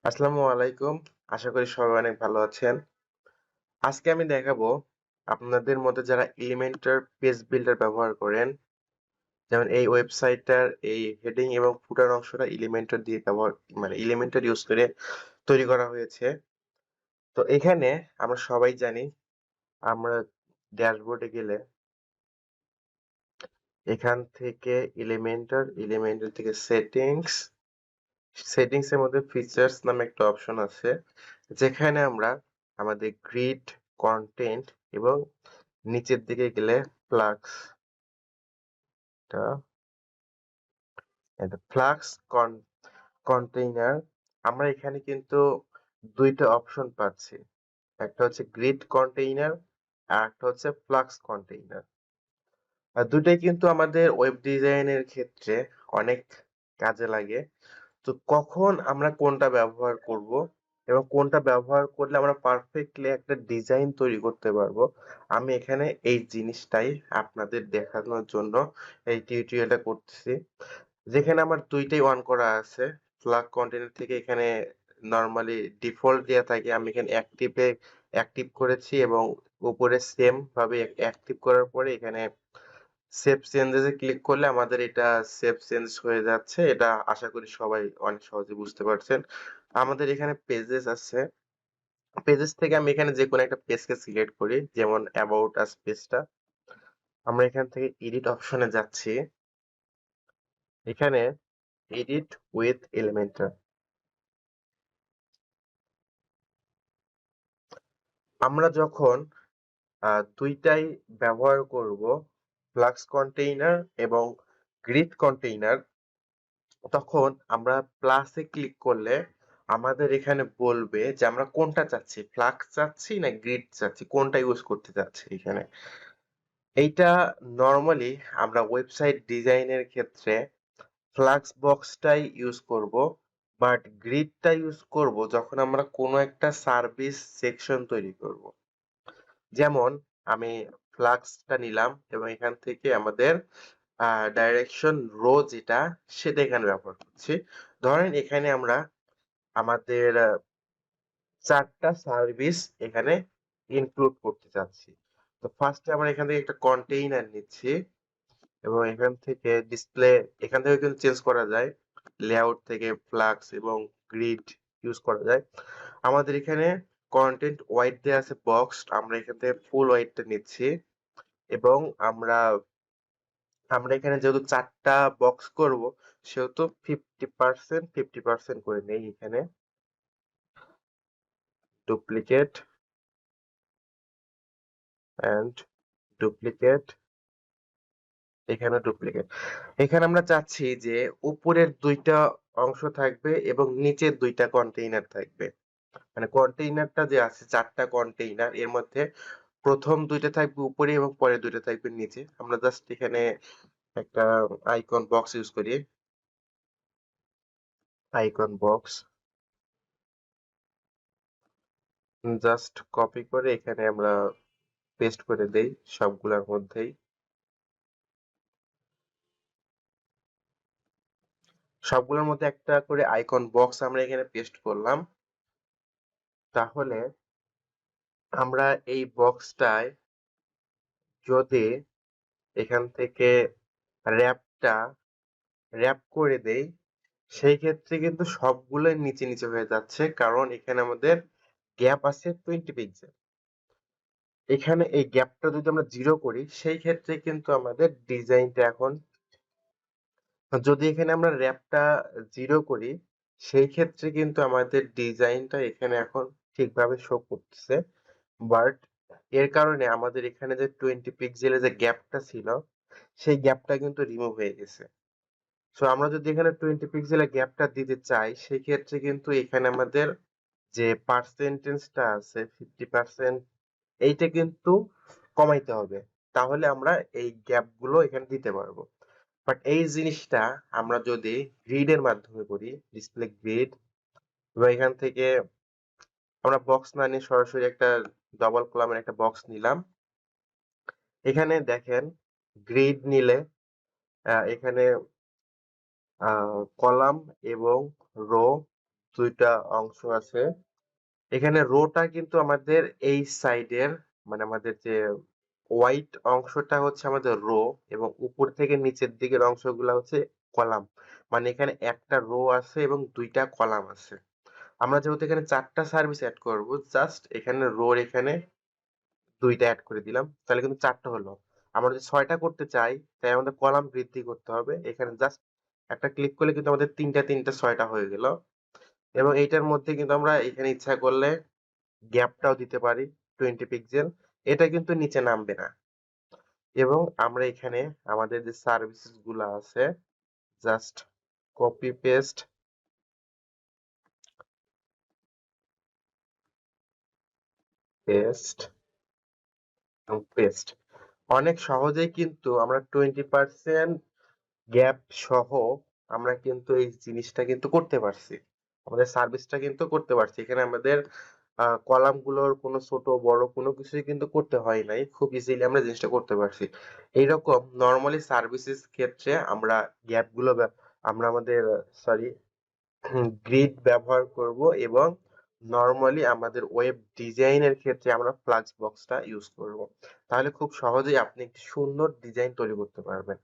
আসসালামু আলাইকুম। আশা করি সবাই অনেক ভালো আছেন। আজকে আমি দেখাবো আপনাদের মধ্যে যারা এলিমেন্টর পেজ বিল্ডার ব্যবহার করেন, যেমন এই ওয়েবসাইটটার এই হেডিং এবং ফুটার অংশটা এলিমেন্টর দিয়ে এলিমেন্টর ইউজ করে তৈরি করা হয়েছে। তো এখানে আমরা সবাই জানি আমরা ড্যাশবোর্ডে গেলে এখান থেকে এলিমেন্টর থেকে সেটিংস এর মধ্যে ফিচার্স নামে একটা অপশন আছে। যেখানে আমরা আমাদের গ্রিড, কনটেন্ট এবং নিচের দিকে গেলে ফ্লাক্স টা ফ্লাক্স কন্টেইনার আমরা এখানে কিন্তু ২ টা অপশন পাচ্ছি। একটা হচ্ছে গ্রিড কন্টেইনার আর একটা হচ্ছে ফ্লাক্স কন্টেইনার। ২ টাই কিন্তু আমাদের ওয়েব ডিজাইনের ক্ষেত্রে অনেক কাজে লাগে। তো কখন আমরা কোনটা ব্যবহার করব এবং কোনটা ব্যবহার করলে আমরা পারফেক্টলি একটা ডিজাইন তৈরি করতে পারবো, আমি এখানে এই জিনিসটাই আপনাদের দেখানোর জন্য এই টিউটোরিয়ালটা করতেছি। যেখানে আমার ২ টাই অন করা আছে। ফ্লাগ কন্টেইনার থেকে এখানে নরমালি ডিফল্ট দেয়া থাকে। আমি এখানে অ্যাক্টিভ করেছি এবং উপরে সেম ভাবে অ্যাক্টিভ করার পরে এখানে সেভ চেঞ্জেস এ ক্লিক করলে আমাদের এটা সেভ চেঞ্জ হয়ে যাচ্ছে। এটা আশা করি সবাই অনেক সহজে বুঝতে পারছেন। আমাদের এখানে পেজেস আছে। পেজেস থেকে আমি এখানে যেকোনো একটা পেজকে সিলেক্ট করি। যেমন অ্যাবাউট আস পেজটা। আমরা এখান থেকে এডিট অপশনে যাচ্ছি। এখানে এডিট উইথ এলিমেন্টর। আমরা যখন ২ টাই ব্যবহার করব, ফ্লাক্স কন্টেইনার এবং গ্রিড কন্টেইনার, তখন আমরা প্লাসে ক্লিক করলে আমাদের এখানে বলবে যে আমরা কোনটা চাচ্ছি, ফ্লাক্স চাচ্ছি না গ্রিড চাচ্ছি, কোনটা ইউজ করতে চাচ্ছি এখানে। এইটা নরমালি আমরা ওয়েবসাইট ডিজাইনের ক্ষেত্রে ফ্লাক্স বক্সটাই ইউজ করব, বাট গ্রিডটা ইউজ করব যখন আমরা কোনো একটা সার্ভিস সেকশন তৈরি করব। যেমন আমি ফ্লাক্সটা নিলাম এবং এখান থেকে আমাদের ডাইরেকশন রো যেটা সেটা এখানে ব্যবহার করছি। ধরেন এখানে আমরা আমাদের ৪ টা সার্ভিস এখানে ইনক্লুড করতে চাচ্ছি। তো ফার্স্ট এ আমরা এখান থেকে একটা কন্টেইনার নিচ্ছি এবং এখান থেকে কিন্তু চেঞ্জ করা যায়। লেআউট থেকে ফ্লাক্স এবং গ্রিড ইউজ করা যায়। আমাদের এখানে কনটেন্ট হোয়াইট দেয়া আছে বক্সড। আমরা এখান থেকে ফুল হোয়াইটটা নিচ্ছি এবং আমরা আমরা এখানে যেহেতু ৪ টা বক্স করব সেহেতু 50% করে নেই এখানে। ডুপ্লিকেট অ্যান্ড ডুপ্লিকেট, এখানেও ডুপ্লিকেট। এখানে আমরা চাচ্ছি যে উপরের ২ টা অংশ থাকবে এবং নিচের ২ টা কন্টেইনার থাকবে। মানে কন্টেইনারটা যে আছে ৪ টা কন্টেইনার এর মধ্যে ১ম ২ টা থাকবে উপরে এবং পরের ২ টা থাকবে নিচে। আমরা জাস্ট এখানে একটা আইকন বক্স ইউজ করি। আইকন বক্স জাস্ট কপি করে এখানে আমরা পেস্ট করে দেই সবগুলার মধ্যেই। সবগুলোর মধ্যে একটা করে আইকন বক্স আমরা এখানে পেস্ট করলাম। তাহলে আমরা এই বক্সটায় যদি এখান থেকে র‍্যাপটা র‍্যাপ করে দেই, সেই ক্ষেত্রে কিন্তু সবগুলোই নিচে হয়ে যাচ্ছে। কারণ এখানে আমাদের গ্যাপ আছে 20 পিক্সেল। এখানে এই গ্যাপটা যদি আমরা 0 করি, সেই ক্ষেত্রে কিন্তু আমাদের ডিজাইনটা এখন, যদি এখানে আমরা র‍্যাপটা 0 করি, সেই ক্ষেত্রে কিন্তু আমাদের ডিজাইনটা এখানে এখন ঠিকভাবে শো করতেছে। বাট এর কারণে আমাদের এখানে যে 20 পিক্সেলের যে গ্যাপটা ছিল, সেই গ্যাপটা কিন্তু রিমুভ হয়ে গেছে। সো আমরা যদি এখানে 20 পিক্সেলের গ্যাপটা দিতে চাই, সেক্ষেত্রে কিন্তু এখানে আমাদের যে পার্সেন্টেজটা আছে 50%, এইটা কিন্তু কমাইতে হবে। তাহলে আমরা এই গ্যাপ গুলো এখানে দিতে পারবো। বাট এই জিনিসটা আমরা যদি গ্রিড এর মাধ্যমে করি, ডিসপ্লে গ্রিড, এবং এখান থেকে আমরা বক্স না নিয়ে সরাসরি একটা ডবল কলামের একটা বক্স নিলাম। এখানে দেখেন গ্রিড নিলে এখানে কলাম এবং রো 2টা অংশ আছে। এখানে রোটা কিন্তু আমাদের এই সাইডের মানে আমাদের যে হোয়াইট অংশটা হচ্ছে আমাদের রো এবং উপর থেকে নিচের দিকের অংশগুলা হচ্ছে কলাম। মানে এখানে একটা রো আছে এবং 2টা কলাম আছে। আমরা যেহেতু এখানে 4টা সার্ভিস এড করব, জাস্ট এখানে রোর এখানে 2টা এড করে দিলাম। তাহলে কিন্তু 4টা হলো। আমরা যদি 6টা করতে চাই, তাই আমাদের কলাম বৃদ্ধি করতে হবে। এখানে জাস্ট একটা ক্লিক করলে কিন্তু আমাদের 3টা 6টা হয়ে গেল। এবং এইটার মধ্যে কিন্তু আমরা এখানে ইচ্ছা করলে গ্যাপটাও দিতে পারি 20 পিক্সেল। এটা কিন্তু নিচে নামবে না। এবং আমরা এখানে আমাদের যে সার্ভিসেস গুলা আছে জাস্ট কপি পেস্ট পেস্ট এবং পেস্ট অনেক সহজেই কিন্তু আমরা 20% গ্যাপ সহ আমরা কিন্তু এই জিনিসটা কিন্তু করতে পারছি। আমাদের সার্ভিসটা কিন্তু করতে পারছি। এখানে আমাদের কলাম গুলোর কোনো ছোট বড় কোনো কিছুই কিন্তু করতে হয় নাই। খুব ইজিলি আমরা জিনিসটা করতে পারছি। এইরকম নরমালি সার্ভিসেস ক্ষেত্রে আমরা গ্যাপ গুলো আমরা আমাদের সরি গ্রিড ব্যবহার করব এবং নরমালি আমাদের ওয়েব ডিজাইনের ক্ষেত্রে আমরা ফ্লাক্স বক্সটা ইউজ করব। তাহলে খুব সহজেই আপনি একটি সুন্দর ডিজাইন তৈরি করতে পারবেন।